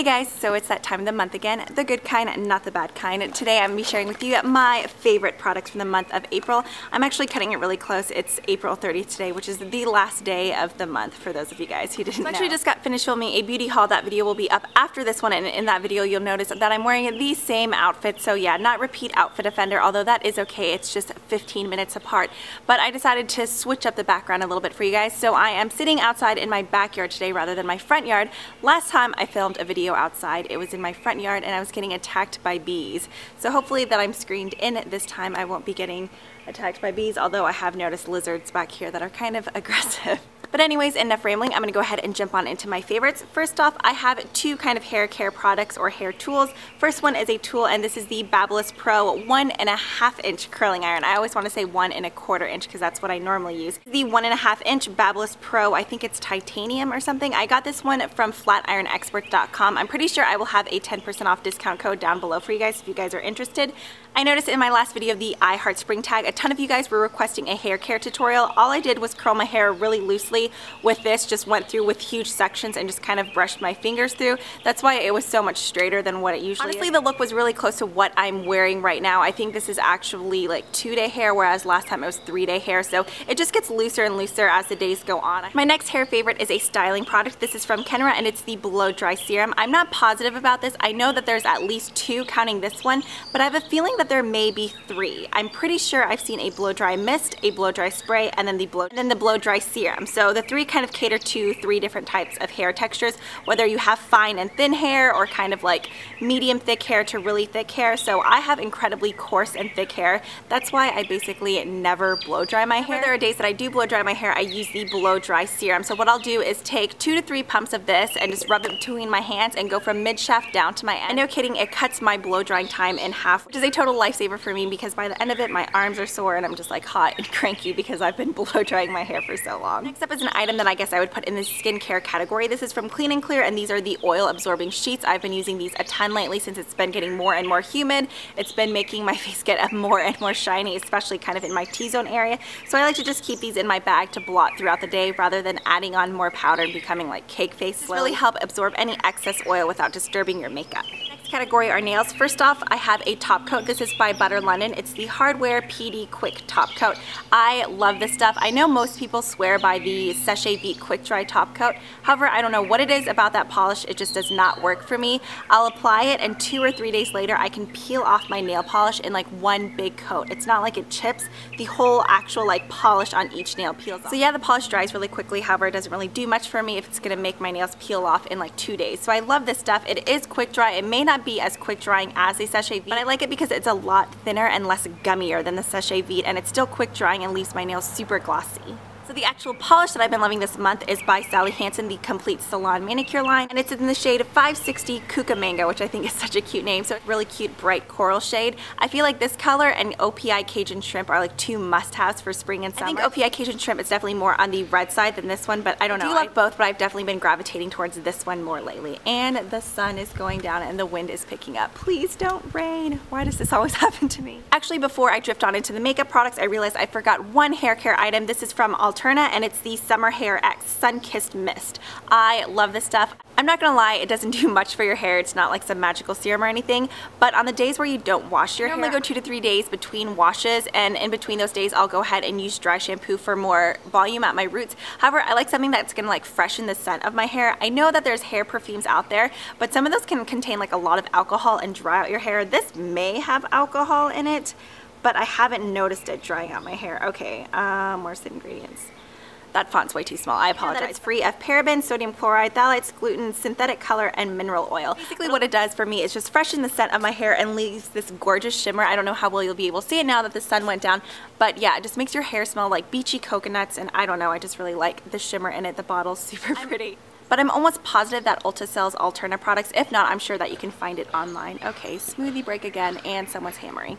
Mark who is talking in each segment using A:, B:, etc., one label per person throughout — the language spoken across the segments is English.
A: Hey guys, so it's that time of the month again, the good kind, not the bad kind. Today I'm going to be sharing with you my favorite products from the month of April. I'm actually cutting it really close. It's April 30th today, which is the last day of the month for those of you guys who didn't know. I actually just got finished filming a beauty haul. That video will be up after this one, and in that video you'll notice that I'm wearing the same outfit. So yeah, not repeat outfit offender, although that is okay. It's just 15 minutes apart. But I decided to switch up the background a little bit for you guys. So I am sitting outside in my backyard today rather than my front yard. Last time I filmed a video outside, it was in my front yard and I was getting attacked by bees. So hopefully that I'm screened in this time I won't be getting attacked by bees, although I have noticed lizards back here that are kind of aggressive. But anyways, enough rambling. I'm going to go ahead and jump on into my favorites. First off, I have two kind of hair care products or hair tools. First one is a tool, and this is the Babyliss Pro 1.5 inch curling iron. I always want to say 1.25 inch because that's what I normally use. The 1.5 inch Babyliss Pro, I think it's titanium or something. I got this one from flatironexperts.com. I'm pretty sure I will have a 10% off discount code down below for you guys if you guys are interested. I noticed in my last video of the I Heart Spring tag, a ton of you guys were requesting a hair care tutorial. All I did was curl my hair really loosely with this, just went through with huge sections and just kind of brushed my fingers through. That's why it was so much straighter than what it usually is. Honestly, the look was really close to what I'm wearing right now. I think this is actually like 2-day hair, whereas last time it was 3-day hair, so it just gets looser and looser as the days go on. My next hair favorite is a styling product. This is from Kenra and it's the Blow Dry Serum. I'm not positive about this. I know that there's at least 2 counting this one, but I have a feeling that there may be 3. I'm pretty sure I've seen a blow dry mist, a blow dry spray, and then the blow dry serum. So the 3 kind of cater to 3 different types of hair textures, whether you have fine and thin hair or kind of like medium thick hair to really thick hair. So I have incredibly coarse and thick hair. That's why I basically never blow dry my hair. When there are days that I do blow dry my hair, I use the blow dry serum. So what I'll do is take 2 to 3 pumps of this and just rub it between my hands and go from mid shaft down to my end. No kidding, it cuts my blow drying time in half, which is a total lifesaver for me because by the end of it my arms are sore and I'm just like hot and cranky because I've been blow drying my hair for so long. Next up is an item that I guess I would put in the skincare category. This is from Clean and Clear and these are the oil absorbing sheets. I've been using these a ton lately since it's been getting more and more humid. It's been making my face get more and more shiny, especially kind of in my T-zone area. So I like to just keep these in my bag to blot throughout the day rather than adding on more powder and becoming like cake face. This really help absorb any excess oil without disturbing your makeup. Category are nails. First off, I have a top coat. This is by Butter London. It's the Hardwear PD Quick Top Coat. I love this stuff. I know most people swear by the Séché Vite Quick Dry Top Coat. However, I don't know what it is about that polish. It just does not work for me. I'll apply it and 2 or 3 days later I can peel off my nail polish in like one big coat. It's not like it chips. The whole actual like polish on each nail peels off. So yeah, the polish dries really quickly. However, it doesn't really do much for me if it's going to make my nails peel off in like 2 days. So I love this stuff. It is quick dry. It may not be as quick drying as a Séché Vite, but I like it because it's a lot thinner and less gummier than the Séché Vite, and it's still quick drying and leaves my nails super glossy. So the actual polish that I've been loving this month is by Sally Hansen, the Complete Salon Manicure line, and it's in the shade 560 Kuka Mango, which I think is such a cute name. So it's a really cute bright coral shade. I feel like this color and OPI Cajun Shrimp are like 2 must-haves for spring and summer. I think OPI Cajun Shrimp is definitely more on the red side than this one, but I don't know. I do like both, but I've definitely been gravitating towards this one more lately. And the sun is going down and the wind is picking up. Please don't rain. Why does this always happen to me? Actually, before I drift on into the makeup products, I realized I forgot one hair care item. This is from Alterna and it's the Summer Hair X Sun-Kissed Mist. I love this stuff. I'm not gonna lie, it doesn't do much for your hair. It's not like some magical serum or anything, but on the days where you don't wash your hair, I normally go 2 to 3 days between washes, and in between those days I'll go ahead and use dry shampoo for more volume at my roots. However, I like something that's gonna like freshen the scent of my hair. I know that there's hair perfumes out there, but some of those can contain like a lot of alcohol and dry out your hair. This may have alcohol in it, but I haven't noticed it drying out my hair. Okay, where's the ingredients? That font's way too small, I apologize. It's free of parabens, sodium chloride, phthalates, gluten, synthetic color, and mineral oil. Basically what it does for me is just freshen the scent of my hair and leaves this gorgeous shimmer. I don't know how well you'll be able to see it now that the sun went down, but yeah, it just makes your hair smell like beachy coconuts, and I don't know, I just really like the shimmer in it. The bottle's super pretty. But I'm almost positive that Ulta sells Alterna products. If not, I'm sure that you can find it online. Okay, smoothie break again, and someone's hammering.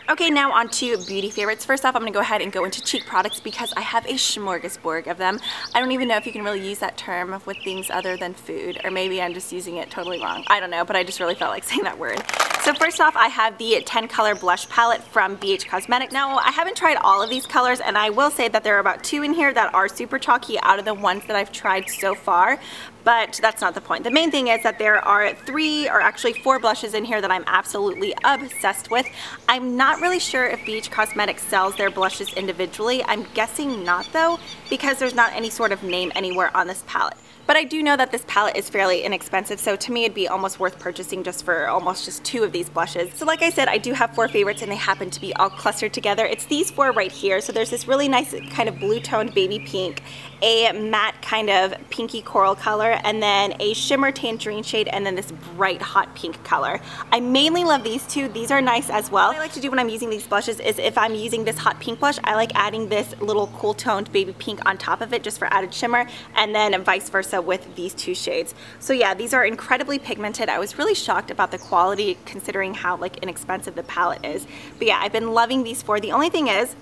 A: Okay, now on to beauty favorites. First off, I'm going to go ahead and go into cheek products because I have a smorgasbord of them. I don't even know if you can really use that term with things other than food, or maybe I'm just using it totally wrong. I don't know, but I just really felt like saying that word. So first off, I have the 10 color blush palette from BH Cosmetics. Now, I haven't tried all of these colors, and I will say that there are about 2 in here that are super chalky out of the ones that I've tried so far, but that's not the point. The main thing is that there are 3 or actually 4 blushes in here that I'm absolutely obsessed with. I'm not really sure if BH Cosmetics sells their blushes individually. I'm guessing not though, because there's not any sort of name anywhere on this palette. But I do know that this palette is fairly inexpensive, so to me it'd be almost worth purchasing just for almost just 2 of these blushes. So like I said, I do have 4 favorites and they happen to be all clustered together. It's these 4 right here. So there's this really nice kind of blue toned baby pink, a matte kind of pinky coral color, and then a shimmer tangerine shade, and then this bright hot pink color. I mainly love these 2. These are nice as well. What I like to do when I'm using these blushes is if I'm using this hot pink blush, I like adding this little cool toned baby pink on top of it just for added shimmer, and then vice versa with these 2 shades. So yeah, these are incredibly pigmented. I was really shocked about the quality considering how like inexpensive the palette is. But yeah, I've been loving these 4. The only thing is,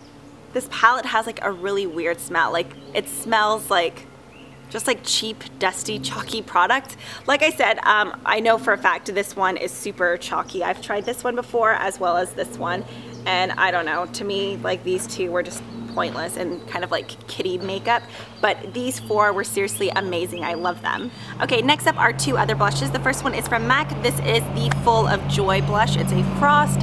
A: this palette has like a really weird smell. Like it smells like just like cheap, dusty, chalky product. Like I said, I know for a fact this one is super chalky. I've tried this one before as well as this one, and I don't know, to me like these 2 were just pointless and kind of like kiddie makeup, but these 4 were seriously amazing. I love them. Okay, next up are 2 other blushes. The first one is from MAC. This is the Full of Joy blush. It's a frost.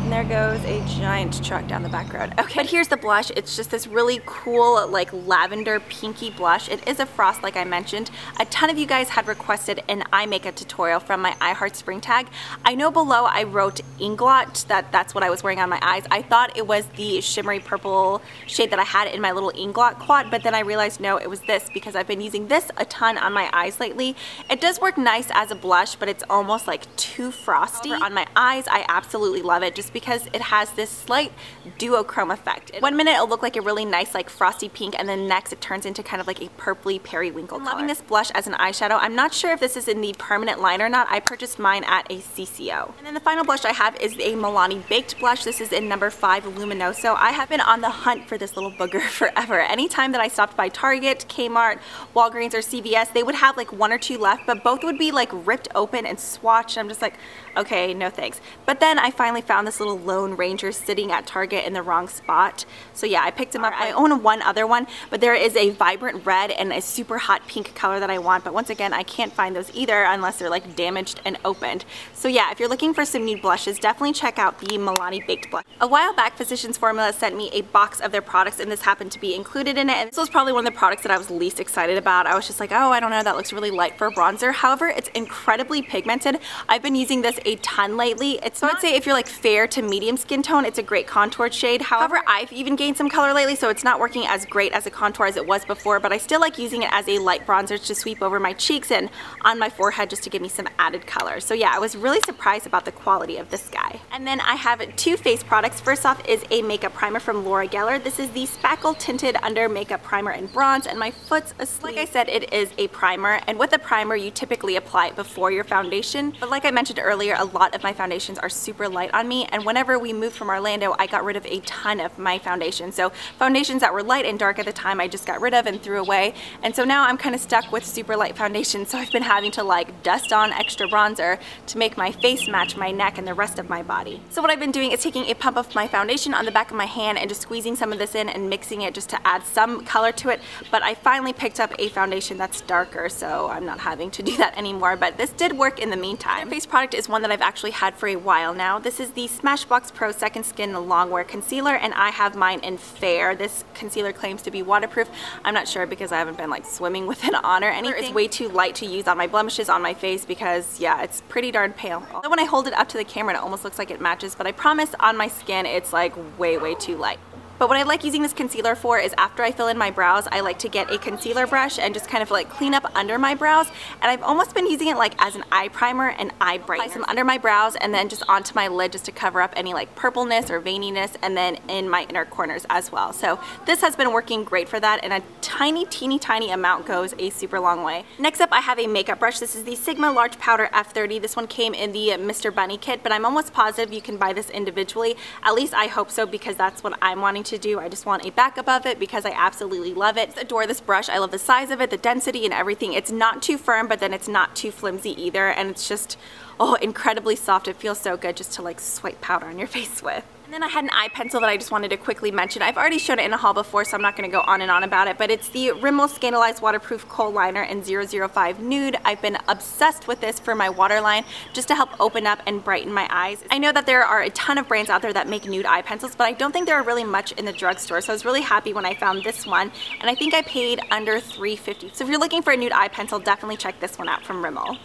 A: And there goes a giant truck down the back road. Okay, but here's the blush. It's just this really cool like lavender pinky blush. It is a frost like I mentioned. A ton of you guys had requested an eye makeup tutorial from my iHeart Spring tag. I know below I wrote Inglot, that's what I was wearing on my eyes. I thought it was the shimmery purple shade that I had in my little Inglot quad, but then I realized no, it was this because I've been using this a ton on my eyes lately. It does work nice as a blush, but it's almost like too frosty. On my eyes, I absolutely love it just because it has this slight duochrome effect. One minute it'll look like a really nice like frosty pink, and then next it turns into kind of like a purpley periwinkle color. I'm loving this blush as an eyeshadow. I'm not sure if this is in the permanent line or not. I purchased mine at a CCO. And then the final blush I have is a Milani Baked blush. This is in number 5 Luminoso. I have been on the hunt for this little booger forever. Anytime that I stopped by Target, Kmart, Walgreens, or CVS, they would have like 1 or 2 left, but both would be like ripped open and swatched. I'm just like, okay, no thanks. But then I finally found this little Lone Ranger sitting at Target in the wrong spot. So yeah, I picked him up. I own one other one, but there is a vibrant red and a super hot pink color that I want. But once again, I can't find those either unless they're like damaged and opened. So yeah, if you're looking for some nude blushes, definitely check out the Milani Baked blush. A while back, Physicians Formula sent me a box of their products, and this happened to be included in it. And this was probably one of the products that I was least excited about. I was just like, oh, I don't know, that looks really light for a bronzer. However, it's incredibly pigmented. I've been using this a ton lately. So I'd say if you're like fair to medium skin tone, it's a great contoured shade. However, I've even gained some color lately, so it's not working as great as a contour as it was before, but I still like using it as a light bronzer to sweep over my cheeks and on my forehead just to give me some added color. So yeah, I was really surprised about the quality of this guy. And then I have 2 face products. First off is a makeup primer from Laura Geller. This is the Spackle Tinted Under Makeup Primer in Bronze, and my foot's asleep. Like I said, it is a primer, and with a primer, you typically apply it before your foundation. But like I mentioned earlier, a lot of my foundations are super light on me, and whenever we moved from Orlando, I got rid of a ton of my foundation. So foundations that were light and dark at the time, I just got rid of and threw away. And so now I'm kind of stuck with super light foundation, so I've been having to like dust on extra bronzer to make my face match my neck and the rest of my body. So what I've been doing is taking a pump of my foundation on the back of my hand and just squeezing some of this in and mixing it just to add some color to it. But I finally picked up a foundation that's darker, so I'm not having to do that anymore, but this did work in the meantime. Their face product is one that I've actually had for a while now. This is the Smashbox Pro Second Skin Longwear Concealer, and I have mine in Fair. This concealer claims to be waterproof. I'm not sure because I haven't been like swimming with it on or anything. It's way too light to use on my blemishes on my face because yeah, it's pretty darn pale. Although when I hold it up to the camera, it almost looks like it matches, but I promise on my skin, it's like way too light. But what I like using this concealer for is after I fill in my brows, I like to get a concealer brush and just kind of like clean up under my brows. And I've almost been using it like as an eye primer and eye brightener. Apply some under my brows and then just onto my lid just to cover up any like purpleness or veininess, and then in my inner corners as well. So this has been working great for that, and a teeny tiny amount goes a super long way. Next up, I have a makeup brush. This is the Sigma Large Powder F30. This one came in the Mr. Bunny kit, but I'm almost positive you can buy this individually. At least I hope so, because that's what I'm wanting to do. I just want a backup of it because I absolutely love it. I adore this brush. I love the size of it, the density and everything. It's not too firm, but then it's not too flimsy either, and it's just oh, incredibly soft. It feels so good just to like swipe powder on your face with. And then I had an eye pencil that I just wanted to quickly mention. I've already shown it in a haul before, so I'm not going to go on and on about it, but it's the Rimmel Scandaleyes Waterproof Kohl Liner in 005 Nude. I've been obsessed with this for my waterline just to help open up and brighten my eyes. I know that there are a ton of brands out there that make nude eye pencils, but I don't think there are really much in the drugstore, so I was really happy when I found this one, and I think I paid under $3.50. So if you're looking for a nude eye pencil, definitely check this one out from Rimmel.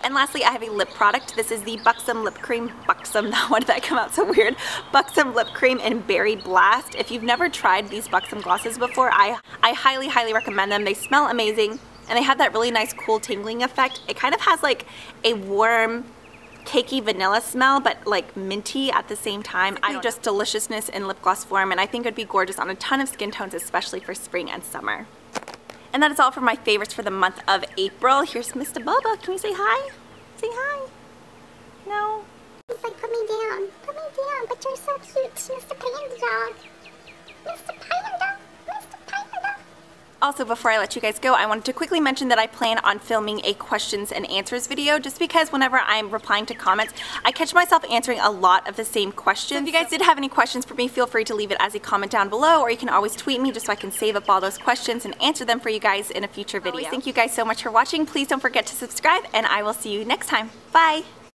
A: And lastly, I have a lip product. This is the Buxom Lip Cream. Buxom, why did that come out so weird? Buxom Lip Cream in Berry Blast. If you've never tried these Buxom glosses before, I highly, highly recommend them. They smell amazing, and they have that really nice cool tingling effect. It kind of has like a warm, cakey vanilla smell, but like minty at the same time. Just deliciousness in lip gloss form, and I think it would be gorgeous on a ton of skin tones, especially for spring and summer. And that is all for my favorites for the month of April. Here's Mr. Bubba. Can we say hi? Say hi. No?
B: He's like, put me down, but you're so cute, Mr. Panda Dog. Mr. Panda, Mr. Panda.
A: Also, before I let you guys go, I wanted to quickly mention that I plan on filming a questions and answers video, just because whenever I'm replying to comments, I catch myself answering a lot of the same questions. So if you guys did have any questions for me, feel free to leave it as a comment down below, or you can always tweet me just so I can save up all those questions and answer them for you guys in a future video. Thank you guys so much for watching. Please don't forget to subscribe, and I will see you next time. Bye!